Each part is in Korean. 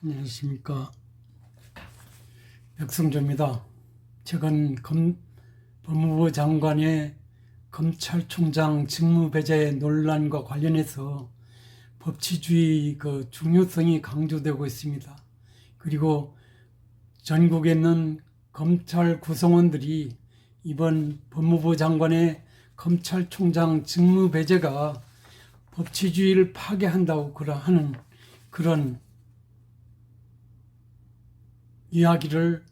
안녕하십니까. 백승조입니다. 최근 법무부 장관의 검찰총장 직무배제 논란과 관련해서 법치주의 중요성이 강조되고 있습니다. 그리고 전국에 있는 검찰 구성원들이 이번 법무부 장관의 검찰총장 직무배제가 법치주의를 파괴한다고 하는 그런 이야기를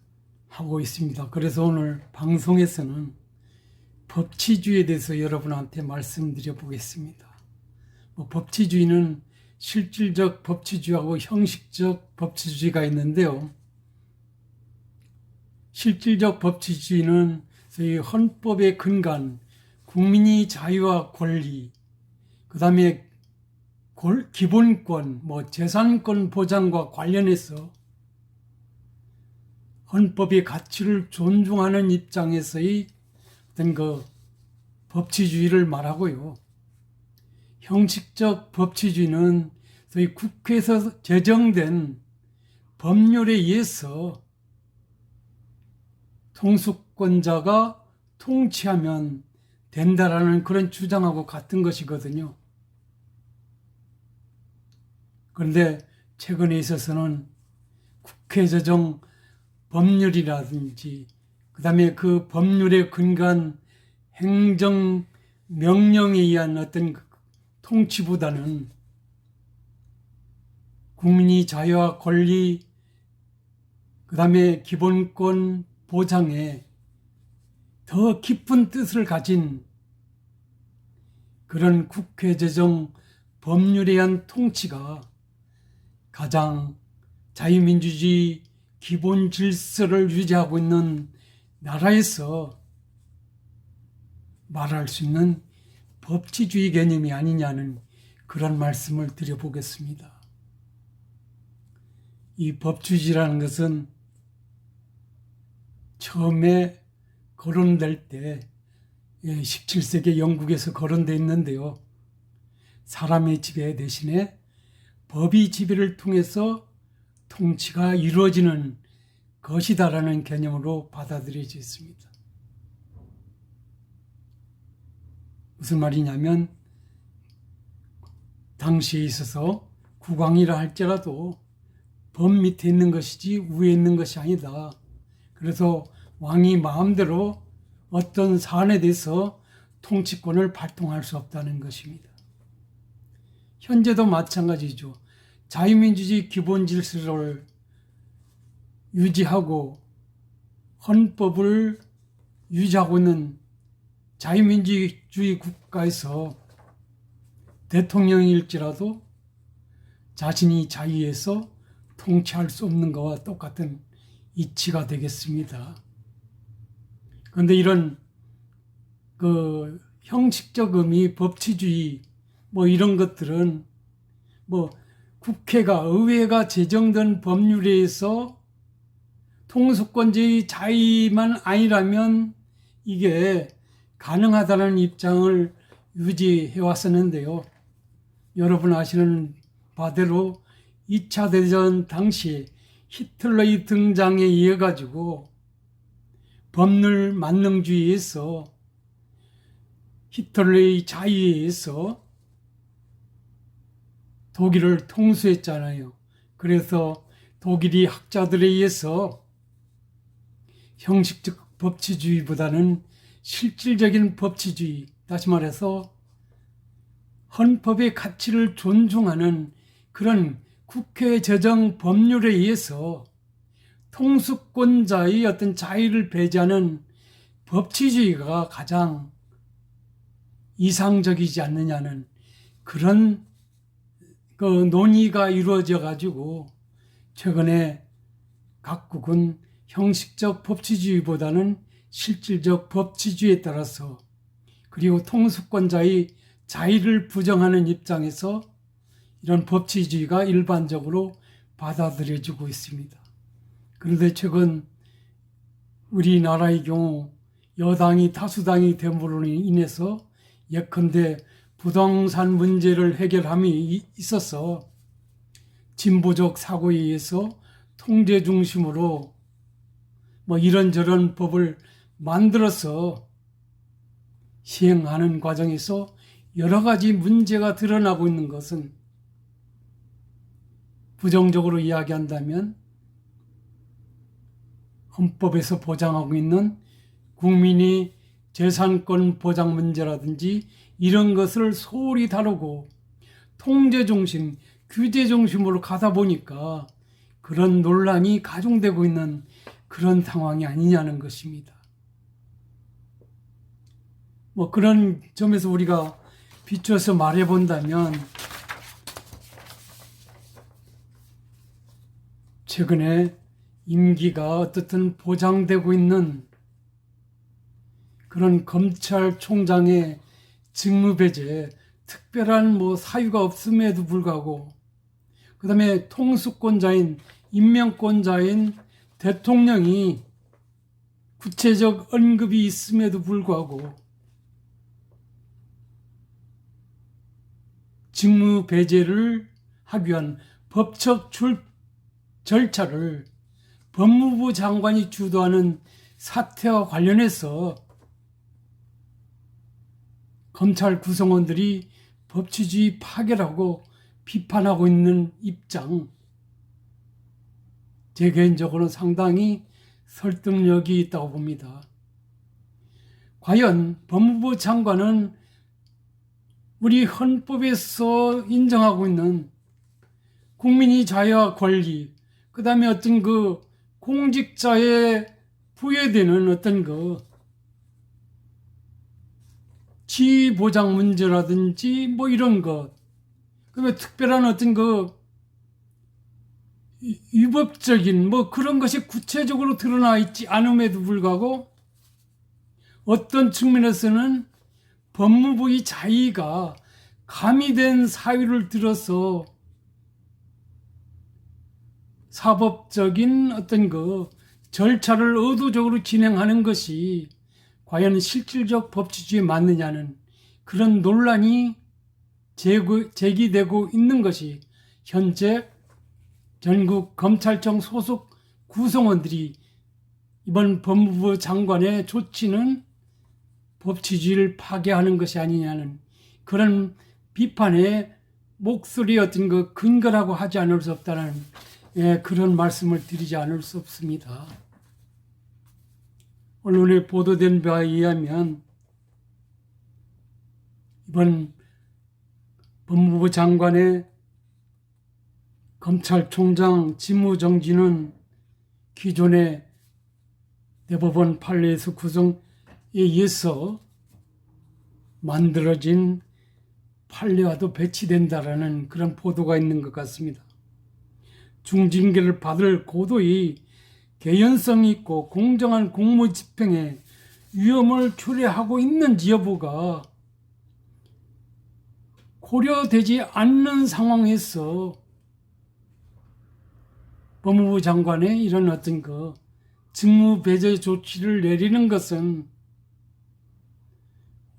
하고 있습니다. 그래서 오늘 방송에서는 법치주의에 대해서 여러분한테 말씀드려 보겠습니다. 법치주의는 실질적 법치주의하고 형식적 법치주의가 있는데요. 실질적 법치주의는 저희 헌법의 근간, 국민의 자유와 권리, 그 다음에 기본권, 재산권 보장과 관련해서 헌법의 가치를 존중하는 입장에서의 어떤 법치주의를 말하고요. 형식적 법치주의는 저희 국회에서 제정된 법률에 의해서 통수권자가 통치하면 된다라는 그런 주장하고 같은 것이거든요. 그런데 최근에 있어서는 국회 제정 법률이라든지 그 다음에 그 법률에 근거한 행정명령에 의한 어떤 통치보다는 국민의 자유와 권리 그 다음에 기본권 보장에 더 깊은 뜻을 가진 그런 국회 제정 법률에 의한 통치가 가장 자유민주주의 기본 질서를 유지하고 있는 나라에서 말할 수 있는 법치주의 개념이 아니냐는 그런 말씀을 드려보겠습니다. 이 법치주의라는 것은 처음에 거론될 때 17세기 영국에서 거론되어 있는데요. 사람의 지배 대신에 법의 지배를 통해서 통치가 이루어지는 것이다라는 개념으로 받아들여져 있습니다. 무슨 말이냐면 당시에 있어서 국왕이라 할지라도 법 밑에 있는 것이지 위에 있는 것이 아니다. 그래서 왕이 마음대로 어떤 사안에 대해서 통치권을 발동할 수 없다는 것입니다. 현재도 마찬가지죠. 자유민주주의 기본 질서를 유지하고 헌법을 유지하고 있는 자유민주주의 국가에서 대통령일지라도 자신이 자유에서 통치할 수 없는 것과 똑같은 이치가 되겠습니다. 그런데 이런 형식적 의미, 법치주의 이런 것들은 국회가 의회가 제정된 법률에 의해서 통수권자의 자의만 아니라면 이게 가능하다는 입장을 유지해 왔었는데요. 여러분 아시는 바대로 2차 대전 당시 히틀러의 등장에 의해 가지고 법률 만능주의에서 히틀러의 자의에 의해서 독일을 통수했잖아요. 그래서 독일이 학자들에 의해서 형식적 법치주의보다는 실질적인 법치주의, 다시 말해서 헌법의 가치를 존중하는 그런 국회 제정 법률에 의해서 통수권자의 어떤 자유를 배제하는 법치주의가 가장 이상적이지 않느냐는 그런 논의가 이루어져 가지고 최근에 각국은 형식적 법치주의보다는 실질적 법치주의에 따라서 그리고 통수권자의 자유를 부정하는 입장에서 이런 법치주의가 일반적으로 받아들여지고 있습니다. 그런데 최근 우리나라의 경우 여당이 다수당이 됨으로 인해서 예컨대 부동산 문제를 해결함이 있어서 진보적 사고에 의해서 통제 중심으로 뭐 이런저런 법을 만들어서 시행하는 과정에서 여러 가지 문제가 드러나고 있는 것은 부정적으로 이야기한다면 헌법에서 보장하고 있는 국민의 재산권 보장 문제라든지 이런 것을 소홀히 다루고 통제 중심, 규제 중심으로 가다 보니까 그런 논란이 가중되고 있는 그런 상황이 아니냐는 것입니다. 뭐 그런 점에서 우리가 비춰서 말해 본다면 최근에 임기가 어떻든 보장되고 있는 그런 검찰총장의 직무배제, 특별한 뭐 사유가 없음에도 불구하고 그 다음에 통수권자인 임명권자인 대통령이 구체적 언급이 있음에도 불구하고 직무 배제를 하기 위한 법적 절차를 법무부 장관이 주도하는 사태와 관련해서 검찰 구성원들이 법치주의 파괴라고 비판하고 있는 입장, 제 개인적으로는 상당히 설득력이 있다고 봅니다. 과연 법무부 장관은 우리 헌법에서 인정하고 있는 국민의 자유와 권리, 그 다음에 어떤 그 공직자에 부여되는 어떤 그 지위 보장 문제라든지 뭐 이런 것, 그다음에 특별한 어떤 그 위법적인 뭐 그런 것이 구체적으로 드러나 있지 않음에도 불구하고 어떤 측면에서는 법무부의 자의가 가미된 사유를 들어서 사법적인 어떤 그 절차를 의도적으로 진행하는 것이 과연 실질적 법치주의에 맞느냐는 그런 논란이 제기되고 있는 것이 현재 전국 검찰청 소속 구성원들이 이번 법무부 장관의 조치는 법치주의를 파괴하는 것이 아니냐는 그런 비판의 목소리의 어떤 그 근거라고 하지 않을 수 없다는 그런 말씀을 드리지 않을 수 없습니다. 언론에 보도된 바에 의하면 이번 법무부 장관의 검찰총장 직무정지는 기존의 대법원 판례에서 구성에 의해서 만들어진 판례와도 배치된다라는 그런 보도가 있는 것 같습니다. 중징계를 받을 고도의 개연성 있고 공정한 공무 집행에 위험을 초래하고 있는지 여부가 고려되지 않는 상황에서 법무부 장관의 이런 어떤 그 직무 배제 조치를 내리는 것은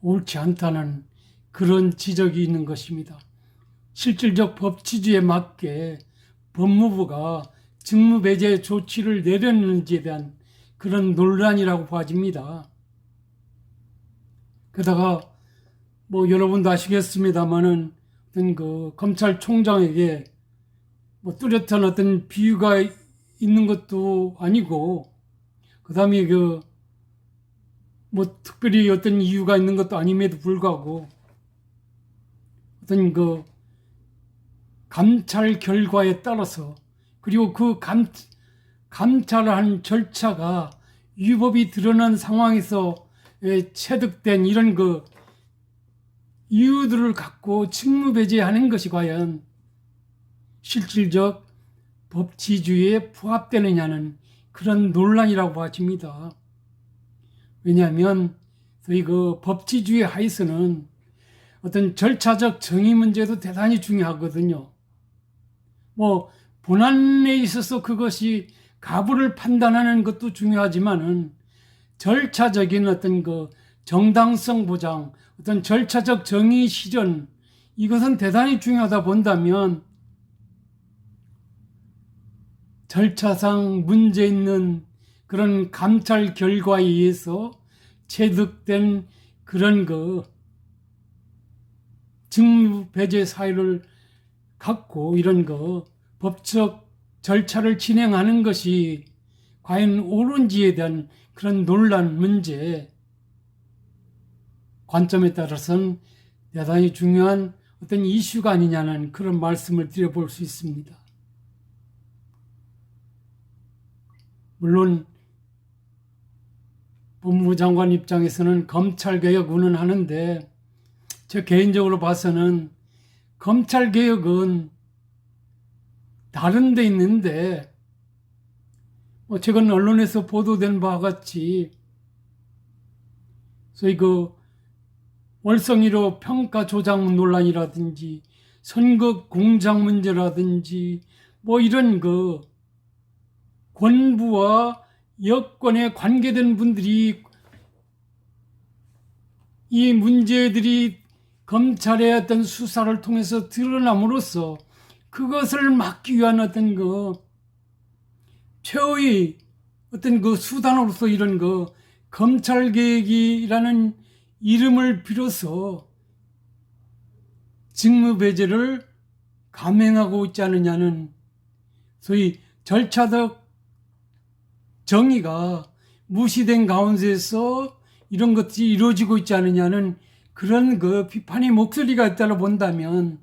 옳지 않다는 그런 지적이 있는 것입니다. 실질적 법치주의에 맞게 법무부가 직무 배제 조치를 내렸는지에 대한 그런 논란이라고 봐집니다. 게다가 뭐 여러분도 아시겠습니다만은 어떤 그 검찰총장에게 뭐 뚜렷한 어떤 비유가 있는 것도 아니고, 그 다음에 그 뭐 특별히 어떤 이유가 있는 것도 아님에도 불구하고 어떤 그 감찰 결과에 따라서 그리고 그 감찰한 절차가 위법이 드러난 상황에서 체득된 이런 그 이유들을 갖고 직무 배제하는 것이 과연 실질적 법치주의에 부합되느냐는 그런 논란이라고 봐집니다. 왜냐하면 저희 그 법치주의 하에서는 어떤 절차적 정의 문제도 대단히 중요하거든요. 뭐 본안에 있어서 그것이 가부를 판단하는 것도 중요하지만은 절차적인 어떤 그 정당성 보장, 어떤 절차적 정의 실현, 이것은 대단히 중요하다 본다면 절차상 문제 있는 그런 감찰 결과에 의해서 체득된 그런 직무 배제 사유를 갖고 이런 법적 절차를 진행하는 것이 과연 옳은지에 대한 그런 논란 문제 관점에 따라서는 대단히 중요한 어떤 이슈가 아니냐는 그런 말씀을 드려볼 수 있습니다. 물론 법무부 장관 입장에서는 검찰개혁 운운하는데 저 개인적으로 봐서는 검찰개혁은 다른 데 있는데 최근 언론에서 보도된 바와 같이 소위 월성이로 평가 조작 논란이라든지 선거 공작 문제라든지 이런 권부와 여권에 관계된 분들이 이 문제들이 검찰의 어떤 수사를 통해서 드러남으로써 그것을 막기 위한 어떤 최후의 어떤 수단으로서 이런 검찰개혁이라는 이름을 빌어서 직무배제를 감행하고 있지 않느냐는 소위 절차적 정의가 무시된 가운데서 이런 것들이 이루어지고 있지 않느냐는 그런 비판의 목소리가 있다고 본다면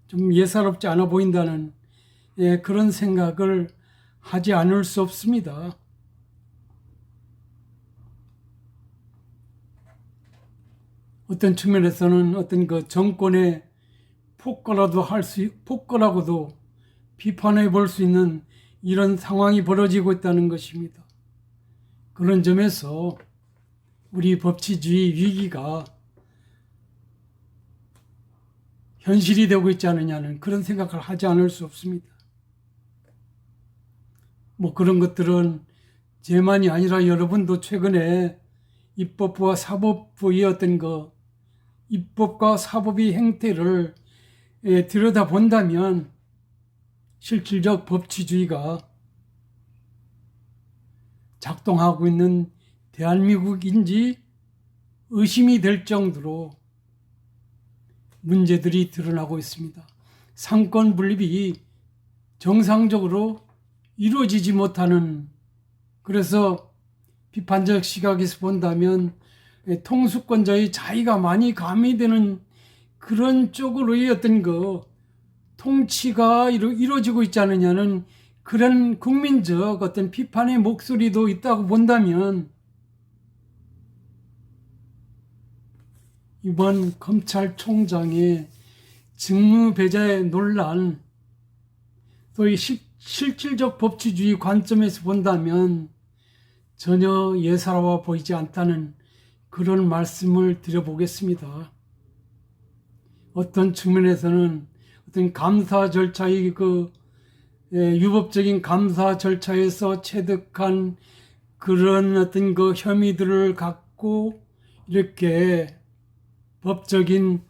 좀 예사롭지 않아 보인다는 그런 생각을 하지 않을 수 없습니다. 어떤 측면에서는 어떤 정권의 폭거라고도 비판해 볼 수 있는 이런 상황이 벌어지고 있다는 것입니다. 그런 점에서 우리 법치주의 위기가 현실이 되고 있지 않느냐는 그런 생각을 하지 않을 수 없습니다. 그런 것들은 제만이 아니라 여러분도 최근에 입법부와 사법부의 어떤 입법과 사법의 행태를 들여다본다면 실질적 법치주의가 작동하고 있는 대한민국인지 의심이 될 정도로 문제들이 드러나고 있습니다. 상권 분립이 정상적으로 이루어지지 못하는, 그래서 비판적 시각에서 본다면 통수권자의 자의가 많이 가미되는 그런 쪽으로의 어떤 통치가 이루어지고 있지 않느냐는 그런 국민적 어떤 비판의 목소리도 있다고 본다면 이번 검찰총장의 직무배제 논란, 소위 실질적 법치주의 관점에서 본다면 전혀 예사로워 보이지 않다는 그런 말씀을 드려보겠습니다. 어떤 측면에서는 어떤 감사 절차의 유법적인 감사 절차에서 체득한 그런 어떤 혐의들을 갖고 이렇게 법적인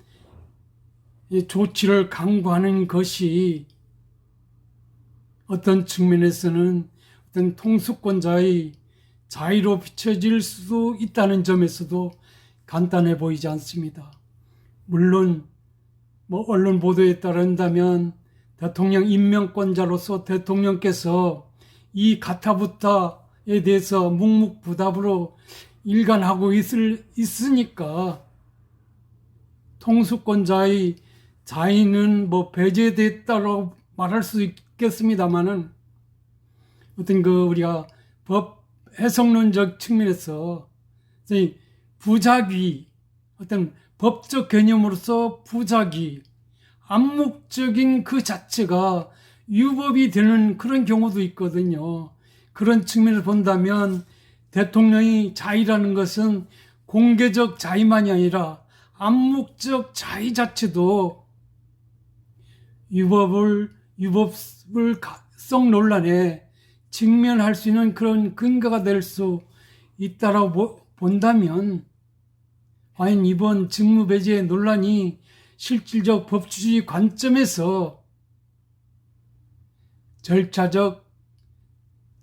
조치를 강구하는 것이 어떤 측면에서는 어떤 통수권자의 자의로 비춰질 수도 있다는 점에서도 간단해 보이지 않습니다. 물론 언론 보도에 따른다면 대통령 임명권자로서 대통령께서 이 가타부타에 대해서 묵묵부답으로 일관하고 있으니까 통수권자의 자의는 배제됐다고 말할 수 있겠습니다만은 어떤 우리가 법 해석론적 측면에서 부작위, 어떤 법적 개념으로서 부작위, 암묵적인 그 자체가 위법이 되는 그런 경우도 있거든요. 그런 측면을 본다면 대통령의 자의라는 것은 공개적 자의만이 아니라 암묵적 자의 자체도 위법성 논란에 직면할 수 있는 그런 근거가 될 수 있다라고 본다면 과연 이번 직무배제 논란이 실질적 법치주의 관점에서 절차적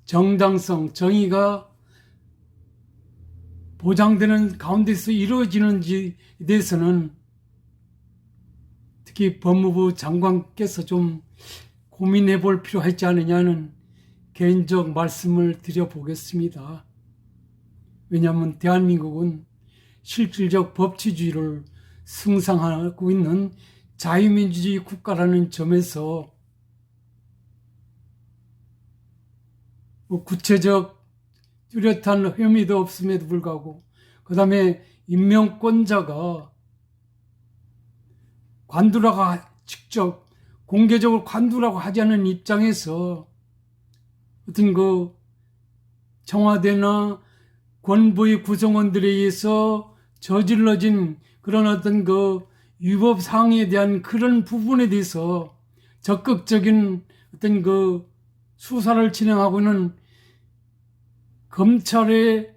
정당성, 정의가 보장되는 가운데서 이루어지는지에 대해서는 특히 법무부 장관께서 좀 고민해 볼 필요가 있지 않느냐는 개인적 말씀을 드려보겠습니다. 왜냐하면 대한민국은 실질적 법치주의를 승상하고 있는 자유민주주의 국가라는 점에서 구체적 뚜렷한 혐의도 없음에도 불구하고 그 다음에 임명권자가 관두라고 직접 공개적으로 관두라고 하지 않은 입장에서 어떤 그 청와대나 권부의 구성원들에 의해서 저질러진 그런 어떤 그 위법 사항에 대한 그런 부분에 대해서 적극적인 어떤 그 수사를 진행하고는 검찰에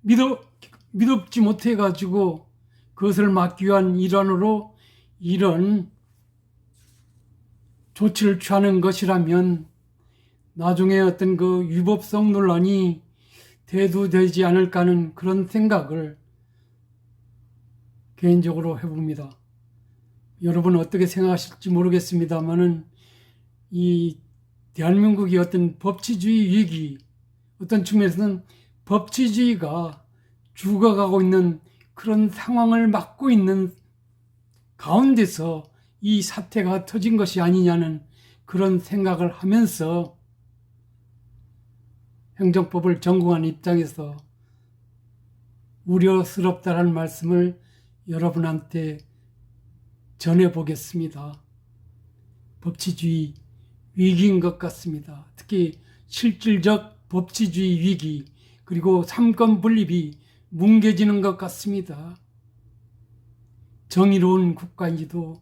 믿업지 못해가지고 그것을 막기 위한 일환으로 이런 조치를 취하는 것이라면 나중에 어떤 그 위법성 논란이 대두되지 않을까 하는 그런 생각을 개인적으로 해봅니다. 여러분 어떻게 생각하실지 모르겠습니다만은 이 대한민국이 어떤 법치주의 위기, 어떤 측면에서는 법치주의가 죽어가고 있는 그런 상황을 맞고 있는 가운데서 이 사태가 터진 것이 아니냐는 그런 생각을 하면서 행정법을 전공한 입장에서 우려스럽다는 말씀을 여러분한테 전해보겠습니다. 법치주의 위기인 것 같습니다. 특히 실질적 법치주의 위기 그리고 삼권 분립이 뭉개지는 것 같습니다. 정의로운 국가인지도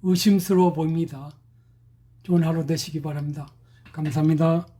의심스러워 보입니다. 좋은 하루 되시기 바랍니다. 감사합니다.